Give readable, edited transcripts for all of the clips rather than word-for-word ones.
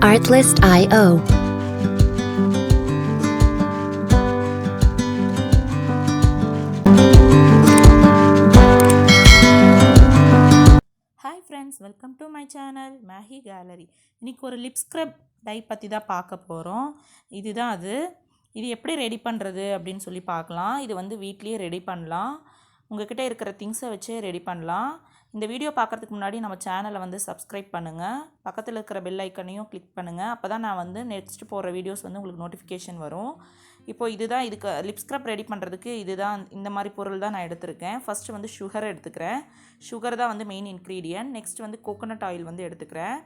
Artlist.io. Hi friends, welcome to my channel Maggi Gallery. இன்னைக்கு ஒரு lip scrub tie பற்றி தான் பார்க்க போகிறோம். இதுதான் அது. இது எப்படி ரெடி பண்ணுறது அப்படின்னு சொல்லி பார்க்கலாம். இது வந்து வீட்லேயே ரெடி பண்ணலாம். உங்ககிட்ட இருக்கிற திங்ஸை வச்சே ரெடி பண்ணலாம். இந்த வீடியோ பார்க்குறதுக்கு முன்னாடி நம்ம சேனலை வந்து சப்ஸ்கிரைப் பண்ணுங்கள். பக்கத்தில் இருக்கிற பெல் ஐக்கனையும் கிளிக் பண்ணுங்கள். அப்போ தான் நான் வந்து நெக்ஸ்ட் போடுற வீடியோஸ் வந்து உங்களுக்கு நோட்டிஃபிகேஷன் வரும். இப்போது இதுதான் இதுக்கு லிப் ஸ்க்ரப் ரெடி பண்ணுறதுக்கு இதுதான் இந்த மாதிரி பொருள் தான் நான் எடுத்திருக்கேன். ஃபஸ்ட்டு வந்து சுகர் எடுத்துக்கிறேன். சுகர் தான் வந்து மெயின் இன்க்ரீடியன்ட். நெக்ஸ்ட் வந்து கோகோனட் ஆயில் வந்து எடுத்துக்கிறேன்.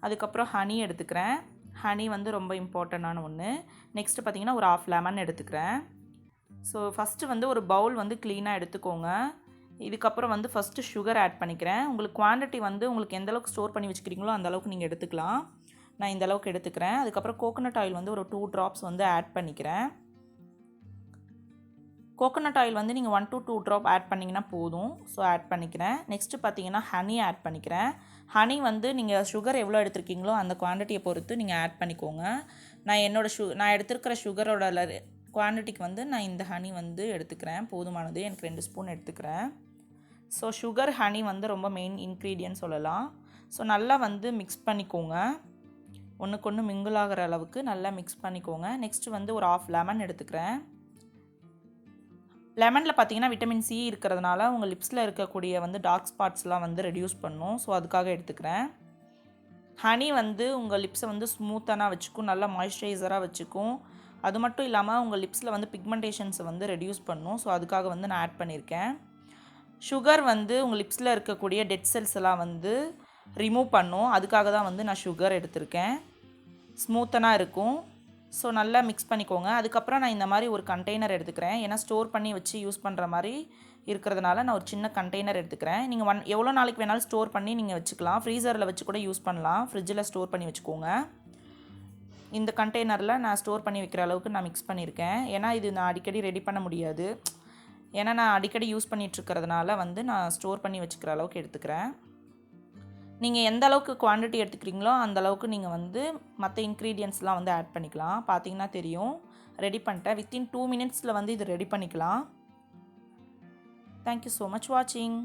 அதுக்கப்புறம் ஹனி எடுத்துக்கிறேன். ஹனி வந்து ரொம்ப இம்பார்ட்டண்டான ஒன்று. நெக்ஸ்ட்டு பார்த்திங்கன்னா ஒரு 1/2 லெமன் எடுத்துக்கிறேன். ஸோ ஃபஸ்ட்டு வந்து ஒரு பவுல் வந்து க்ளீனாக எடுத்துக்கோங்க. இதுக்கப்புறம் வந்து ஃபஸ்ட்டு சுகர் ஆட் பண்ணிக்கிறேன். உங்களுக்கு குவான்டிட்டி வந்து உங்களுக்கு எந்தளவுக்கு ஸ்டோர் பண்ணி வச்சுக்கிறீங்களோ அந்தளவுக்கு நீங்கள் எடுத்துக்கலாம். நான் இந்த அளவுக்கு எடுத்துக்கிறேன். அதுக்கப்புறம் கோகோனட் ஆயில் வந்து ஒரு 2 ட்ராப்ஸ் வந்து ஆட் பண்ணிக்கிறேன். கோகோனட் ஆயில் வந்து நீங்கள் 1 to 2 ட்ராப் ஆட் பண்ணிங்கன்னா போதும். ஸோ ஆட் பண்ணிக்கிறேன். நெக்ஸ்ட்டு பார்த்தீங்கன்னா ஹனி ஆட் பண்ணிக்கிறேன். ஹனி வந்து நீங்கள் சுகர் எவ்வளோ எடுத்துருக்கீங்களோ அந்த குவான்டிட்டியை பொறுத்து நீங்கள் ஆட் பண்ணிக்கோங்க. நான் எடுத்துருக்கிற சுகரோட குவான்டிட்டிக்கு வந்து நான் இந்த ஹனி வந்து எடுத்துக்கிறேன். போதுமானது. எனக்கு 2 ஸ்பூன் எடுத்துக்கிறேன். ஸோ சுகர் ஹனி வந்து ரொம்ப மெயின் இன்க்ரீடியன்ட் சொல்லலாம். ஸோ நல்லா வந்து மிக்ஸ் பண்ணிக்கோங்க. ஒன்றுக்கு ஒன்று மிங்கிள் ஆகிற அளவுக்கு நல்லா மிக்ஸ் பண்ணிக்கோங்க. நெக்ஸ்ட்டு வந்து ஒரு 1/2 லெமன் எடுத்துக்கிறேன். லெமனில் பார்த்தீங்கன்னா விட்டமின் சி இருக்கிறதுனால உங்கள் லிப்ஸில் இருக்கக்கூடிய வந்து டார்க் ஸ்பாட்ஸ்லாம் வந்து ரெடியூஸ் பண்ணும். ஸோ அதுக்காக எடுத்துக்கிறேன். ஹனி வந்து உங்கள் லிப்ஸை வந்து ஸ்மூத்தானாக வச்சுக்கும், நல்லா மாய்ஸ்சரைசராக வச்சுக்கும். அது மட்டும் இல்லாமல் உங்கள் லிப்ஸில் வந்து பிக்மெண்டேஷன்ஸை வந்து ரெடியூஸ் பண்ணும். ஸோ அதுக்காக வந்து நான் ஆட் பண்ணியிருக்கேன். சுகர் வந்து உங்கள் லிப்ஸில் இருக்கக்கூடிய டெட் செல்ஸ் எல்லாம் வந்து ரிமூவ் பண்ணும். அதுக்காக தான் வந்து நான் சுகர் எடுத்திருக்கேன். ஸ்மூத்தனாக இருக்கும். ஸோ நல்லா மிக்ஸ் பண்ணிக்கோங்க. அதுக்கப்புறம் நான் இந்த மாதிரி ஒரு கண்டெய்னர் எடுத்துக்கிறேன். ஏன்னா ஸ்டோர் பண்ணி வச்சு யூஸ் பண்ணுற மாதிரி இருக்கிறதுனால நான் ஒரு சின்ன கண்டெய்னர் எடுத்துக்கிறேன். நீங்கள் எவ்வளோ நாளைக்கு வேணாலும் ஸ்டோர் பண்ணி நீங்கள் வச்சுக்கலாம். ஃப்ரீசரில் வச்சு கூட யூஸ் பண்ணலாம். ஃப்ரிட்ஜில் ஸ்டோர் பண்ணி வச்சுக்கோங்க. இந்த கண்டெய்னரில் நான் ஸ்டோர் பண்ணி வைக்கிற அளவுக்கு நான் மிக்ஸ் பண்ணியிருக்கேன். ஏன்னா இது நான் அடிக்கடி ரெடி பண்ண முடியாது. ஏன்னா நான் அடிக்கடி யூஸ் பண்ணிகிட்ருக்கிறதுனால வந்து நான் ஸ்டோர் பண்ணி வச்சுக்கிற அளவுக்கு எடுத்துக்கிறேன். நீங்கள் எந்த அளவுக்கு குவான்டிட்டி எடுத்துக்கிறீங்களோ அந்த அளவுக்கு நீங்கள் வந்து மற்ற இன்க்ரீடியன்ட்ஸ்லாம் வந்து ஆட் பண்ணிக்கலாம். பார்த்தீங்கன்னா தெரியும். ரெடி பண்ணிட்டேன். வித்தின் 2 மினிட்ஸில் வந்து இது ரெடி பண்ணிக்கலாம். தேங்க்யூ ஸோ மச் வாட்சிங்.